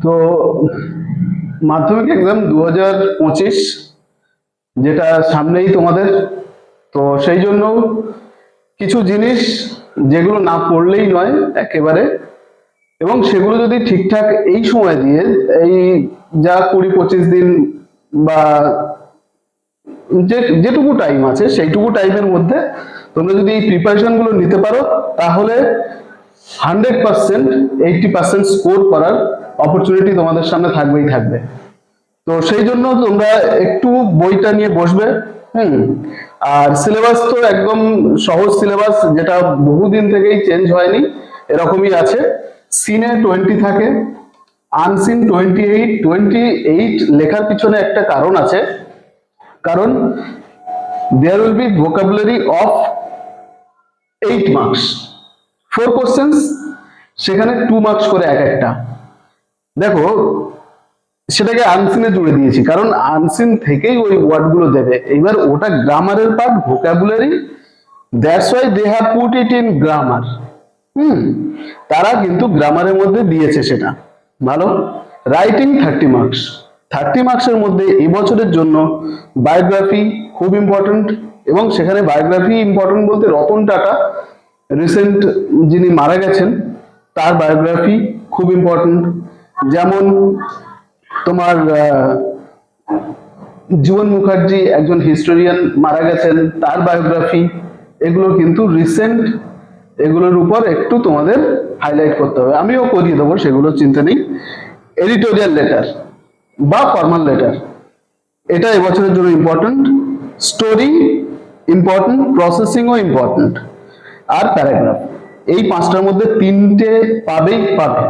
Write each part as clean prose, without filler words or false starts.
তো মাধ্যমিক এক্সাম 2025 যেটা সামনেই তোমাদের, তো সেই জন্য কিছু জিনিস যেগুলো না পড়লেই নয় একেবারে, এবং সেগুলো যদি ঠিকঠাক এই সময় দিয়ে এই যা 20-25 দিন বা যেটুকু টাইম আছে সেইটুকু টাইমের মধ্যে তোমরা যদি এই প্রিপারেশন গুলো নিতে পারো, তাহলে 100% 80% স্কোর করার অপরচুনিটি তোমাদের সামনে থাকবেই থাকবে। তো সেই জন্য তোমরা একটু বইটা নিয়ে বসবে। আর সিলেবাস তো একদম সহজ সিলেবাস, যেটা বহুদিন থেকেই চেঞ্জ হয়নি, এরকমই আছে। সিনে 20 থাকে, আনসিন 28। 28 লেখার পিছনে একটা কারণ আছে, কারণ there will be vocabulary of 8 marks, 4 questions, সেখানে 2 marks করে এক একটা। দেখো সেটাকে আনসিনে জুড়ে দিয়েছি, কারণ আনসিন থেকেই ওই ওয়ার্ড গুলো দেবে। এবার ওটা গ্রামারের part, vocabulary, that's why they have put it in grammar. তারা কিন্তু গ্রামারের মধ্যে দিয়েছে সেটা ভালো। Writing 30 marks. 30 মার্কসের মধ্যে এবছরের জন্য বায়োগ্রাফি খুব ইম্পর্টেন্ট, এবং সেখানে বায়োগ্রাফি ইম্পর্টেন্ট বলতে রতন টাটা রিসেন্ট যিনি মারা গেছেন তার বায়োগ্রাফি খুব ইম্পর্টেন্ট। যেমন তোমার জীবন মুখার্জি একজন হিস্টোরিয়ান মারা গেছেন, তার বায়োগ্রাফি, এগুলো কিন্তু রিসেন্ট, এগুলোর উপর একটু তোমাদের হাইলাইট করতে হবে। আমিও করিয়ে দেবো, সেগুলো চিন্তা নেই। এডিটোরিয়াল লেটার বা ফর্মাল লেটার, এটা এবছরের জন্য ইম্পর্টেন্ট। স্টোরি ইম্পর্টেন্ট, প্রসেসিংও ইম্পর্টেন্ট, আর প্যারাগ্রাফ। এই 5টার মধ্যে 3টে পাবেই পাবে।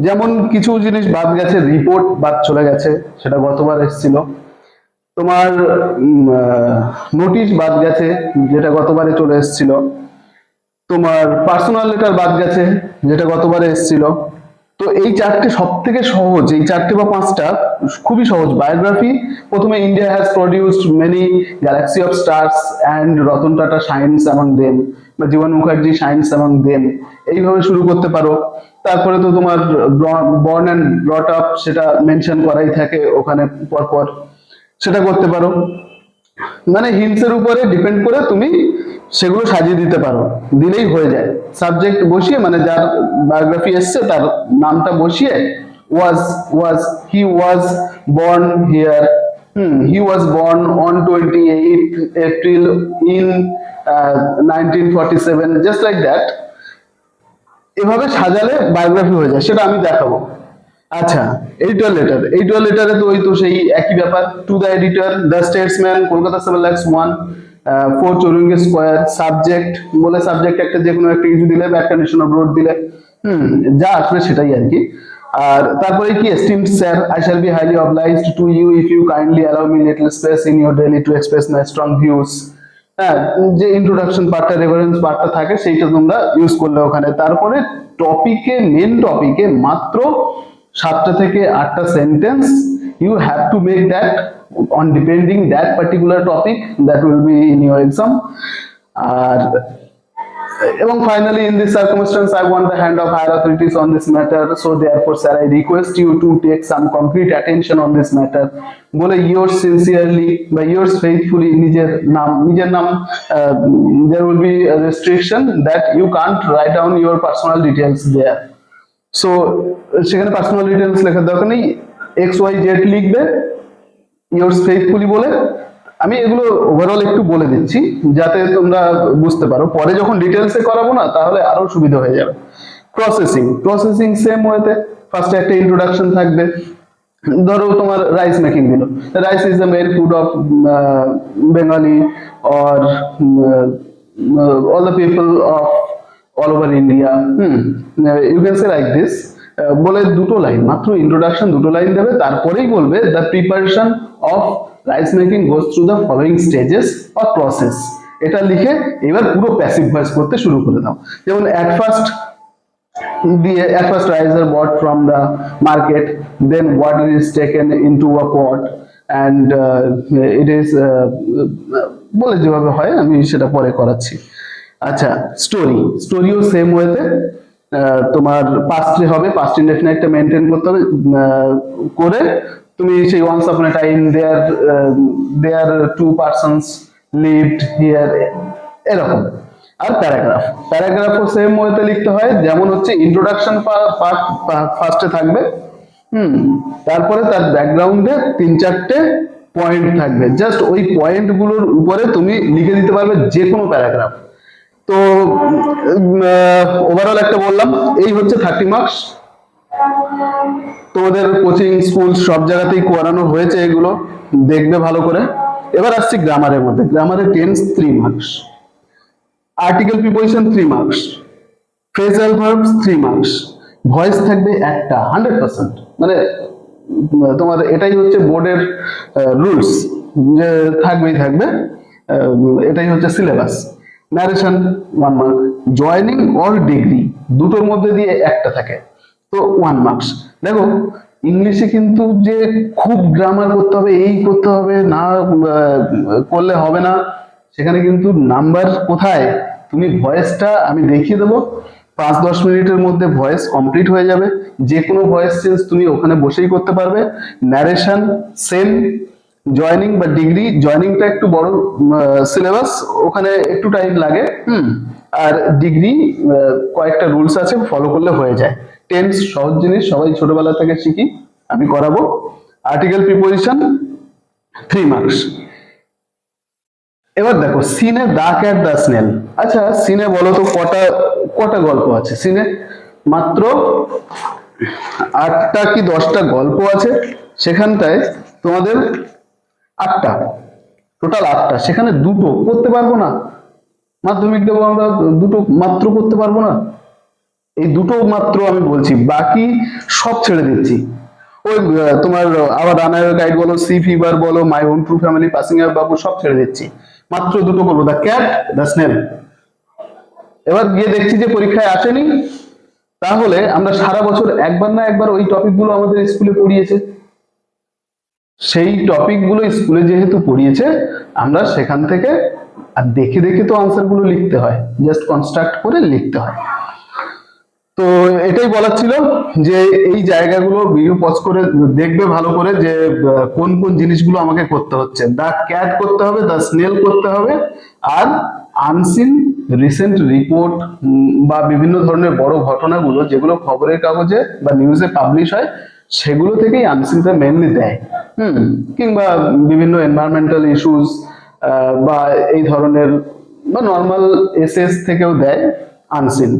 যেমন কিছু জিনিস বাদ গেছে, রিপোর্ট বাদ চলে গেছে, সেটা গতবার এসেছিল। তোমার নোটিশ বাদ গেছে, যেটা গতবারে চলে এসেছিল। তোমার পার্সোনাল লেটার বাদ গেছে, যেটা গতবারে এসেছিল। তো এই 4টে সব থেকে সহজ, এই 4টে বা 5টা খুবই সহজ। বায়োগ্রাফি প্রথমে, India has produced many Galaxy of stars and Ratan Tata shines among them, বা জীবন মুখার্জি শাইনস অ্যামং দেম, এইভাবে শুরু করতে পারো। তারপরে তো তোমার বর্ন অ্যান্ড ব্রট আপ, সেটা মেনশন করাই থাকে ওখানে পরপর, সেটা করতে পারো। মানে হিন্টসের উপরে ডিপেন্ড করে তুমি সেগুলো সাজিয়ে দিতে পারো, দিলেই হয়ে যায়। সাবজেক্ট বসিয়ে, মানে যার বায়োগ্রাফি এসছে তার নামটা বসিয়ে, was he was born here, he was born on 28 April in 1947, just like that. এভাবে সাজালে বায়োগ্রাফি হয়ে যায়, সেটা আমি দেখাবো। আচ্ছা, এডিটর লেটার। এডিটর লেটারে তো ওই তো সেই একই ব্যাপার। To the editor, the Statesman, Kolkata 7,01,000, 4 Chowringhee square. Subject বলে সাবজেক্ট একটা যে কোনো একটা কিছু দিলে, বা একটা নেশন অফ রোড দিলে, যা আসবে সেটাই আর কি। আর তারপরে কি, esteemed sir, I shall be highly obliged to you if you kindly allow me little space in your daily to express my strong views. হ্যাঁ, যে ইন্ট্রোডাকশন পার্টটা, রেফারেন্স পার্টটা থাকে, সেইটা তোমরা ইউজ করলে ওখানে। তারপরে টপিকে, মেন টপিকে মাত্র 7টা থেকে 8টা sentence you have to make that on depending that particular topic that will be in your exam. আর এবং finally, in this circumstance I want the hand of higher authorities on this matter, so therefore sir I request you to take some concrete attention on this matter বলে yours sincerely বা yours faithfully, নিজের নাম, there will be a restriction that you can't write down your personal details there. So সেখানে personal details লেখার দরকার নেই, XYZ লিখবে yours faithfully বলে। আমি এগুলো ওভারঅল একটু বলে দিচ্ছি যাতে তোমরা বুঝতে পারো, পরে যখন ডিটেলসে করাবো না তাহলে আরো সুবিধা হয়ে যাবে। প্রসেসিং সেম ওয়েতে, ফার্স্টে একটা ইন্ট্রোডাকশন থাকবে। ধরো তোমার রাইস মেকিং দিল, rice is the main food of Bengali or all the people of all over India. You can say like this, বলে 2টো লাইন মাত্র, ইন্ট্রোডাকশন 2টো লাইন দেবে, তারপরেই বলবে the preparation of rice making goes through the following stages or process। এটা লিখে এবার পুরো passive voice করতে শুরু করে দাও। যেমন at first rice are bought from the market, then water is taken into a pot and it is বলে যেভাবে হয় আমি সেটা পরে করাচ্ছি। আচ্ছা, স্টোরিও সেম ওয়েতে, তোমার পাস্টে হবে, পাস্ট ইনডেফিনাইটটা মেনটেন করতে হবে, করে তুমি সেই once upon a time there two persons lived here এরকম। আর প্যারাগ্রাফও সেম ওয়েতে লিখতে হয়, যেমন হচ্ছে ইন্ট্রোডাকশন পার্ট ফার্স্টে থাকবে, তারপরে তার ব্যাকগ্রাউন্ডে 3-4টে পয়েন্ট থাকবে, জাস্ট ওই পয়েন্ট গুলোর উপরে তুমি লিখে দিতে পারবে যে কোনো প্যারাগ্রাফ। তো ওভারঅল একটা বললাম, এই হচ্ছে 30 মার্কস। তোমাদের কোচিং স্কুল সব জায়গাতেই করানো হয়েছে, এগুলো দেখবে ভালো করে। এবার আসছি গ্রামারের মধ্যে। গ্রামারে tense 3 marks, article preposition 3 marks, phrasal verbs 3 marks, voice থাকবে একটা 100%, মানে তোমার এটাই হচ্ছে বোর্ডের রুলস, যে থাকবেই থাকবে, এটাই হচ্ছে syllabus. Narration 1 mark, joining or degree দুটোর মধ্যে দিয়ে একটা থাকে, তো 1 মার্কস। দেখো ইংলিশে কিন্তু যে খুব গ্রামার করতে হবে, এই করতে হবে, না করলে হবে না, সেখানে কিন্তু নাম্বার কোথায়, তুমি ভয়েসটা আমি দেখিয়ে দেবো, 5-10 মিনিটের মধ্যে ভয়েস কমপ্লিট হয়ে যাবে, যে কোনো ভয়েস চেঞ্জ তুমি ওখানে বসেই করতে পারবে। ন্যারেশন সেম, জয়নিং বা ডিগ্রি, জয়নিংটা একটু বড় সিলেবাস, ওখানে একটু টাইম লাগে, আর ডিগ্রি কয়েকটা রুলস আছে, ফলো করলে হয়ে যায়। টেন্স সহজ জিনিস, সবাই ছোটবেলা থেকে শিখি, আমি করাবো। Article preposition 3 marks. এবার দেখো সিনে দ্য ক্যাট দ্য স্নেল। আচ্ছা সিনে বলো তো কটা গল্প আছে সিনে? মাত্র 8টা কি 10টা গল্প আছে, সেখানটায় তোমাদের 8টা, টোটাল 8টা, সেখানে দুটো করতে পারবো না? মাধ্যমিক দেবো আমরা, দুটো মাত্র করতে পারবো না? এই দুটো মাত্র আমি বলছি, বাকি সব ছেড়ে দিচ্ছি। ওই তোমার আবার রানার গাইড বলো, সি ফিভার বলো, my own true family, passing up বাবু, সব ছেড়ে দিচ্ছি, মাত্র দুটো করবো, দ্য ক্যাট দ্য স্নেল। এবার গিয়ে দেখছি যে পরীক্ষায় আসেনি, তাহলে আমরা সারা বছর একবার না একবার ওই টপিকগুলো আমাদের স্কুলে পড়িয়েছে, সেই টপিকগুলো স্কুলে যেহেতু পড়িয়েছে, আমরা সেখান থেকে আর দেখে দেখে তো আনসার গুলো লিখতে হয়, জাস্ট কনস্ট্রাক্ট করে লিখতে হয়। তো এটাই বলার ছিল যে এই জায়গাগুলো ভিডিও পজ করে দেখবে ভালো করে, যে কোন কোন জিনিসগুলো আমাকে করতে হচ্ছে। দ্য ক্যাট করতে হবে, দ্য স্নেল করতে হবে, আর আনসিন রিসেন্ট রিপোর্ট বা বিভিন্ন ধরনের বড় ঘটনাগুলো যেগুলো খবরের কাগজে বা নিউজে পাবলিশ হয়, সেগুলো থেকেই আনসিনটা মেনলি দেয়, কিংবা বিভিন্ন এনভায়রনমেন্টাল ইস্যুস বা এই ধরনের বা নর্মাল এসএস থেকেও দেয় আনসিন।